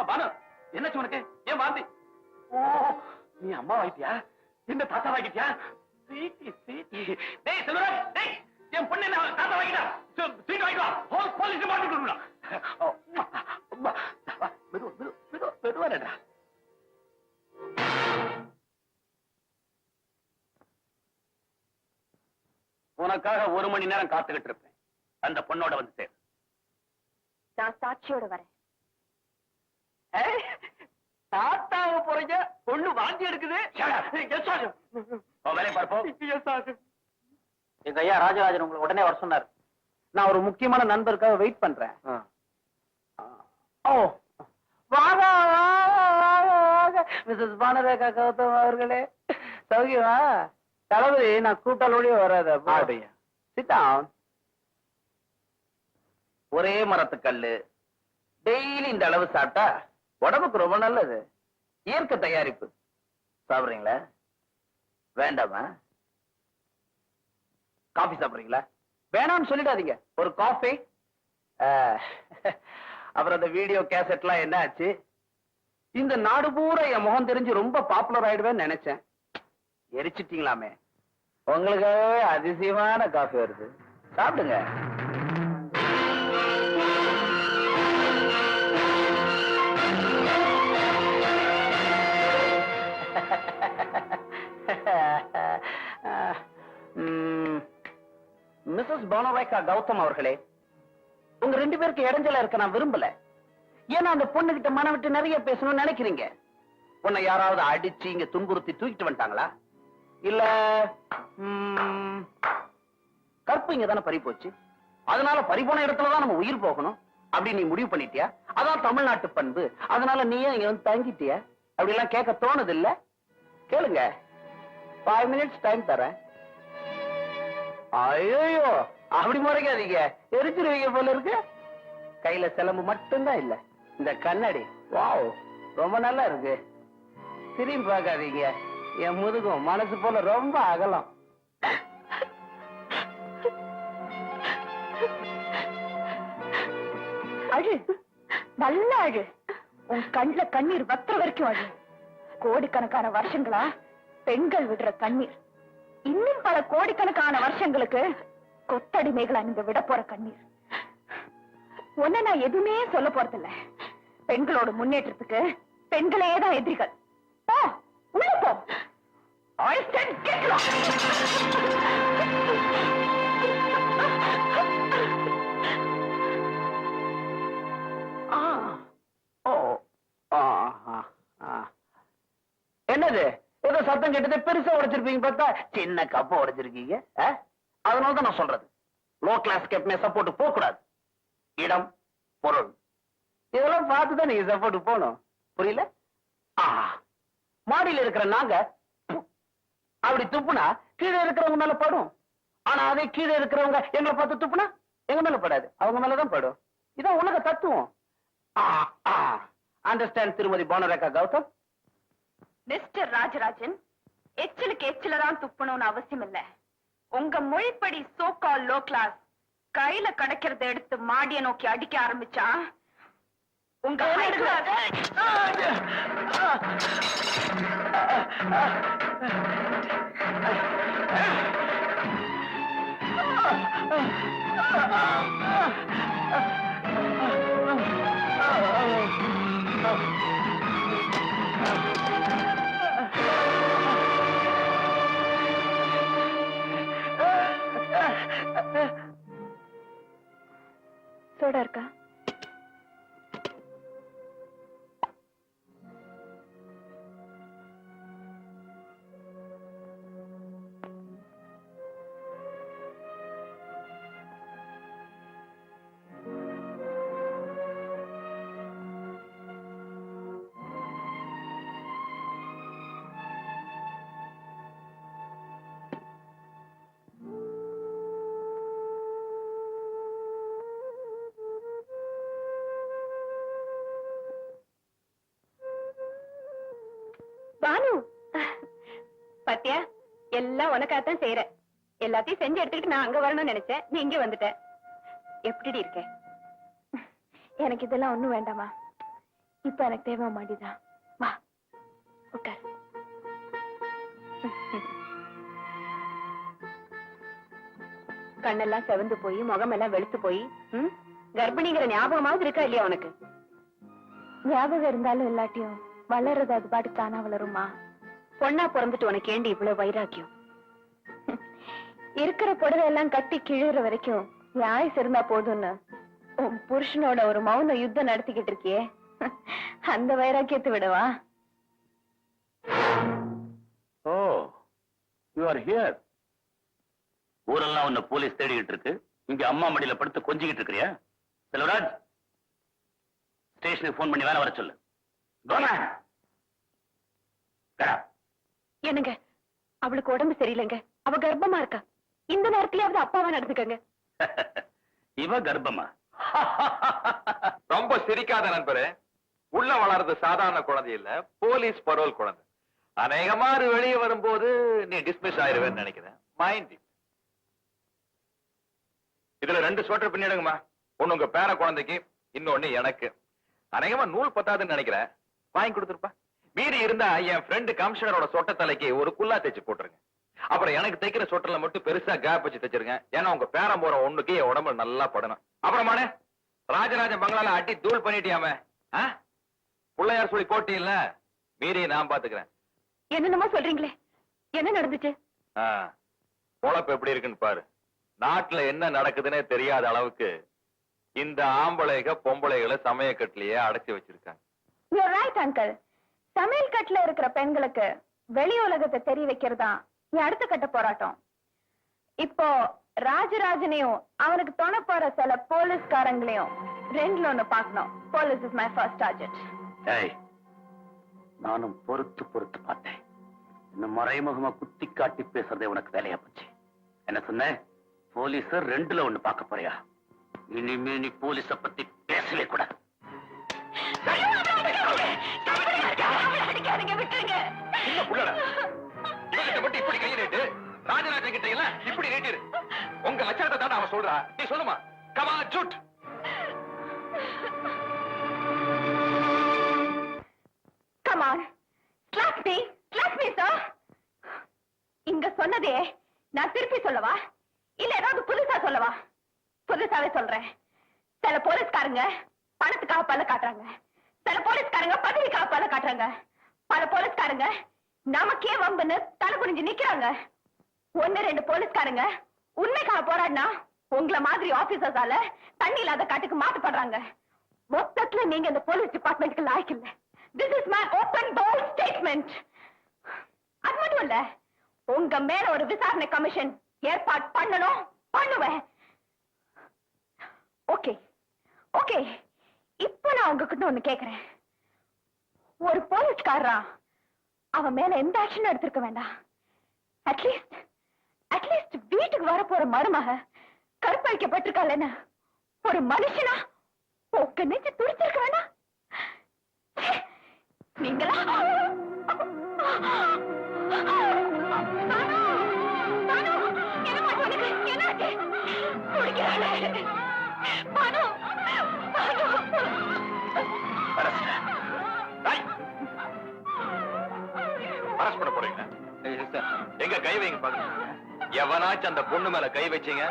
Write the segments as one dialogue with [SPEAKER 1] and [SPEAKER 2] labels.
[SPEAKER 1] பானு, என்ன உனக்கு? ஏன் வாந்தி? ஓ, நீ அம்மா வாங்கிட்டியா? என்ன தாத்தா வாங்கிட்டியா? சீட்டி சீட்டி. டேய் செல்வராஜ், டேய் என் பொண்ணு என்ன தாத்தா வாங்கிட்டா? சீட்டு வாங்கிட்டு வா. Police department. மெதுவாடா. உனக்காக 1 மணி நேரம் காத்துக்கிட்டு இருப்பேன். அந்த பொண்ணோட வந்து சேர்.
[SPEAKER 2] நான் சாட்சியோட வரேன்.
[SPEAKER 1] தாத்தாவை போறீங்க, பொண்ணு வாந்தி எடுக்குது. வேலை பார்ப்போம்.
[SPEAKER 3] எங்க ஐயா ராஜராஜன் உங்களை உடனே வர சொன்னார். நான் ஒரு முக்கியமான நண்பருக்காக வெயிட் பண்றேன். ஓ, வாங்க வாங்க மிஸ்ஸஸ் பானரேகா கௌதம் அவர்களே, சௌகியமா? தளபதி நான் கூட்டாளோடய வராத. சிட்டான்.
[SPEAKER 1] ஒரே மரத்துக்கல்லு டெய்லி இந்த அளவு சாப்பிட்டா உடம்புக்கு ரொம்ப நல்லது. இயற்கை தயாரிப்பு. சாப்பிடுறீங்களா? வேண்டாமா? காபி சாப்பிடுறீங்களா?
[SPEAKER 3] வேணாம்னு சொல்லிடாதீங்க.
[SPEAKER 1] ஒரு காஃபி. அப்புறம் அந்த வீடியோ கேசட்லாம் என்ன ஆச்சு?
[SPEAKER 3] இந்த நாடு பூரா என் முகம் தெரிஞ்சு ரொம்ப பாப்புலர் ஆயிடுவேன்னு நினைச்சேன்.
[SPEAKER 1] எரிச்சிட்டீங்களாமே. உங்களுக்காகவே அதிசயமான காஃபி வருது, சாப்பிடுங்க.
[SPEAKER 3] மிஸ்ஸஸ் பானரேகா கௌதம் அவர்களே, உங்க 2 பேருக்கு இடைஞ்சலா இருக்க நான் விரும்பல. ஏன்னா அந்த பொண்ணு கிட்ட மனம் விட்டு நிறைய பேசணும்னு நினைக்கிறீங்க.
[SPEAKER 1] உன்னை யாராவது அடிச்சு இங்க துன்புறுத்தி தூக்கிட்டு வந்துட்டாங்களா?
[SPEAKER 3] இல்ல கற்பு இங்க தானே பறி போச்சு, அதனால பறிபோன இடத்துலதான் நம்ம உயிர் போகணும் அப்படி நீ முடிவு பண்ணிட்டியா? அதான் தமிழ்நாட்டு பண்பு. அதனால நீயே இங்க வந்து தங்கிட்டியா? அப்படி எல்லாம் கேட்க தோணுது இல்ல? கேளுங்க. 5 minutes டைம் தரேன். ஐயோ, அப்படி முறைக்காதீங்க, எரிச்சிருவீங்க போல இருக்கு. கையில சிலம்பு மட்டும்தான் இல்ல, இந்த கண்ணாடி வாவ் ரொம்ப நல்லா இருக்கு. திரும்பி பார்க்காதீங்க, என் முதுகும் மனசு போல ரொம்ப அகலம்.
[SPEAKER 2] அழு, நல்ல அழு. உன் கண்ணுல கண்ணீர் வத்துற வரைக்கும் அழு. கோடிக்கணக்கான வருஷங்களா பெண்கள் விடுற கண்ணீர் இன்னும் பல கோடிக்கணக்கான வருஷங்களுக்கு கொத்தடிமைகளா நீங்க விட போற கண்ணீர். ஒன்ன நான் எதுவுமே சொல்ல போறதில்ல. பெண்களோட முன்னேற்றத்துக்கு பெண்களே தான் எதிரிகள். போ, உள்ள போ. I said get lost.
[SPEAKER 3] என்னது ஏதோ சத்தம் கேட்டது, பெருசா உடைச்சிருப்பீங்க பார்த்தா சின்ன கப்ப உடைச்சிருக்கீங்க. அதனாலதான் நான் சொல்றது, லோ கிளாஸ் கேப்மே சப்போர்ட் போக கூடாது. இடம், பொருள் இதெல்லாம் பார்த்துதான் நீங்க சப்போர்ட் போகணும். புரியல? மாடியில் இருக்கிற நாங்க அப்படி துப்புனா கீழே இருக்கிறவங்க மேல படும். ஆனா அதே கீழே இருக்கிறவங்க எங்களை பார்த்து துப்புனா எங்க மேல படாது, அவங்க மேலதான் படும். இதான் உலக தத்துவம். அண்டர்ஸ்டாண்ட் திருமதி பானரேகா கௌதம்?
[SPEAKER 2] மிஸ்டர் ராஜராஜன், எச்சிலுக்கு எச்சில தான் துப்பணும்னு அவசியம் இல்ல. உங்க மொழிப்படி சோகால் லோ கிளாஸ் கையில கிடைக்கிறத எடுத்து மாடிய நோக்கி அடிக்க ஆரம்பிச்சா உங்க சோடா இருக்கா? பானு, பாத்தியா எல்லாம் உனக்காகத்தான் செய்யறேன். எல்லாத்தையும் செஞ்சு எடுத்துக்கிட்டு நான் அங்க வரணும்னு நினைச்சேன், நீ இங்க வந்துட்ட. எப்படி இருக்க? எனக்கு இதெல்லாம் ஒண்ணும் வேண்டாமா. இப்ப எனக்கு தேவை மாட்டிதான். வா உட்கார். கண்ணெல்லாம் செவந்து போய் முகமெல்லாம் வெளுத்து போய் கர்ப்பிணிங்கிற ஞாபகமாவது இருக்கா இல்லையா உனக்கு? ஞாபகம் இருந்தாலும் இல்லாட்டியும் வளர்றது அது பாட்டு தானா வளருமா? பொண்ணா பிறந்துட்டு உனக்கு ஏண்டி இவ்வளவு வைராக்கியம்? இருக்கிற புடவை எல்லாம் கட்டி கிழிற வரைக்கும் யாய் இருந்தா போதும்னு உன் புருஷனோட ஒரு மௌன யுத்தம் நடத்திக்கிட்டு இருக்கியே, அந்த வைராக்கியத்தை விடவா?
[SPEAKER 1] ஓ, யூ ஆர் ஹியர். ஊரெல்லாம் உன்னை போலீஸ் தேடிக்கிட்டு இருக்கு. இங்க அம்மா மடியில படுத்து கொஞ்சிக்கிட்டு இருக்கிறியா? செல்வராஜ், ஸ்டேஷனுக்கு போன் பண்ணி வேலை வர சொல்லு.
[SPEAKER 2] என்னங்க, அவளுக்கு உடம்பு சரியில்லைங்க. அவ கர்ப்பமா இருக்கா. இந்த நேரத்திலேயாவது அப்பாவா நடந்துக்கங்க.
[SPEAKER 1] இவ கர்ப்பமா?
[SPEAKER 4] ரொம்ப சிரிக்காத நண்பரே. உள்ள வளர்றது சாதாரண குழந்தை இல்ல, போலீஸ் பரோல் குழந்தை. அநேகமா வெளியே வரும்போது நீ டிஸ்மிஸ் ஆயிருவேன்னு நினைக்கிறேன். Mind it. இதுல 2 ஸ்வெட்டர் பின்னிடுங்கம்மா. ஒண்ணு உங்க பேர குழந்தைக்கு, இன்னொன்னு எனக்கு. அநேகமா நூல் பத்தாதுன்னு நினைக்கிறேன். வாங்கி கொடுத்துருப்பா. மீறி இருந்தா என் ஃப்ரெண்டு கமிஷனரோட சொட்ட தலைக்கு ஒரு குல்லா தைச்சு போட்டுருங்க. அப்புறம் எனக்கு தைக்கிற சொட்டர்ல மட்டும் பெருசா கேப் வச்சு தைச்சிருங்க. ஏன்னா உங்க பேரம் போற ஒண்ணுக்கு என் உடம்பு நல்லா படணும். அப்புறமானே ராஜராஜன் பங்களால அட்டி தூள் பண்ணிட்டியாம பிள்ளையார் சொல்லி போட்டி இல்ல, மீறி நான் பாத்துக்கிறேன்.
[SPEAKER 2] என்னென்னமோ சொல்றீங்களே, என்ன நடந்துச்சு?
[SPEAKER 4] பொழப்பு எப்படி இருக்குன்னு பாரு. நாட்டுல என்ன நடக்குதுன்னே தெரியாத அளவுக்கு இந்த ஆம்பளைக பொம்பளைகளை சமயக்கட்டிலேயே அடைச்சி வச்சிருக்காங்க.
[SPEAKER 2] You're right, uncle. சமையல் கட்டுல இருக்கிற பெண்களுக்கு வெளி உலகத்தை தெரிய வைக்கிறதா என் அடுத்த கட்ட போராட்டம். இப்போ ராஜராஜனையும் அவனுக்கு துணை போற சில போலீஸ்காரங்களையும் 2ல 1 பார்க்கணும். Police is my first target.
[SPEAKER 1] நானும் பொறுத்து பார்த்தேன். இந்த மறைமுகமா குத்தி காட்டி பேசுறதே உனக்கு வேலையா போச்சு. என்ன சொன்ன? போலீஸ 2ல 1 பார்க்க போறியா? இனிமே நீ போலீஸ பத்தி பேசவே கூடாது.
[SPEAKER 4] இப்படி கை நீட்டு, ராஜராஜன் கிட்ட எல்லாம் இப்படி நீட்டிரு. உங்க லட்சணத்தை தான் அவன் சொல்றா. நீ சொல்லுமா? கமா ஜூட்.
[SPEAKER 2] Come on, slap me, sir. இங்க சொன்னதே நான் திருப்பி சொல்லவா, இல்ல ஏதாவது புதுசா சொல்லவா? புதுசாவே சொல்றேன். சில போலீஸ்காரங்க பணத்துக்காக பல்ல காட்டுறாங்க, சில போலீஸ்காரங்க பதவிக்காக பல்ல காட்டுறாங்க, பல போலீஸ்காரங்க நமக்கே வம்புன்னு தலை குனிஞ்சு நிக்கிறாங்க. 1-2 போலீஸ்காரங்க உண்மைக்காக போராடினா உங்களை மாதிரி ஆபீசர்ஸால தண்ணி இல்லாத காட்டுக்கு மாட்டப்படுறாங்க. மொத்தத்துல நீங்க இந்த போலீஸ் டிபார்ட்மெண்ட்டுக்கு லாய்க்கு இல்ல. This is my open bold statement. அது மட்டும் இல்ல, உங்க மேல ஒரு விசாரணை கமிஷன் ஏற்பாடு பண்ணணும், பண்ணுவேன். ஓகே ஓகே, இப்ப நான் உங்ககிட்ட ஒண்ணு கேக்குறேன். ஒரு போலீஸ்காரரா அவன் மேல எந்த ஆக்ஷன் எடுத்திருக்க வேண்டாம். அட்லீஸ்ட் வீட்டுக்கு வர போற மருமக கற்பழிக்கப்பட்டிருக்காளேன்னு ஒரு மனுஷனா உங்க நெஞ்சு துடிச்சிருக்க வேண்டாம். நீங்களா?
[SPEAKER 4] அரஸ்ட் பண்ண போறீங்க? எங்க கை வைங்க பாருங்க. எவனாச்சும் அந்த பொண்ணு மேல கை வச்சீங்க,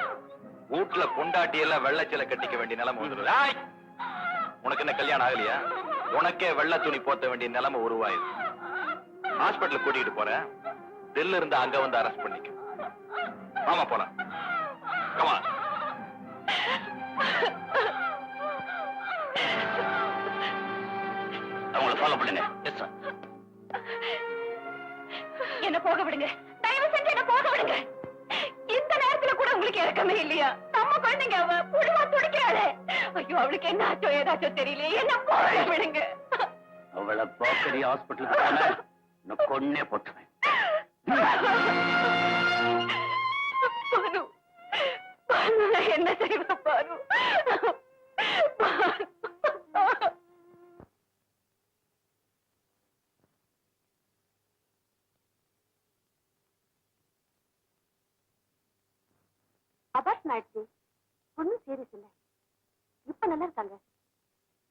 [SPEAKER 4] வீட்டுல பொண்டாட்டி எல்லாம் வெள்ளச்சில கட்டிக்க வேண்டிய நிலைமை வந்துடும். உனக்கு என்ன கல்யாணம் ஆகலையா? உனக்கே வெள்ள துணி போத்த வேண்டிய நிலைமை உருவாயிரு. ஹாஸ்பிட்டல் கூட்டிட்டு போறேன். தில்ல இருந்து அங்க வந்து அரெஸ்ட் பண்ணிக்க. ஆமா போலாம். கமா.
[SPEAKER 1] அவங்கள ஃபாலோ பண்ணுங்க. Yes sir.
[SPEAKER 2] என்ன போக விடுங்க, தயவு செஞ்சு என்ன போக விடுங்க. இந்த நேரத்துல கூட உங்களுக்கு இறக்கமே இல்லையா? நம்ம குழந்தைங்க அவ புழுவா துடிக்கிறாளே. ஐயோ, அவளுக்கு என்ன ஆச்சோ ஏதாச்சோ தெரியல. என்ன போக விடுங்க.
[SPEAKER 1] அவளை போக்கடி ஹாஸ்பிட்டலுக்கு போன நான் கொன்னே போட்டுவேன்.
[SPEAKER 2] பானு, பானு, நான் என்ன செய்வேன் பானு? அபார்ஷன் ஆயிடுச்சு. ஒன்னும் சீரியஸ் இல்ல.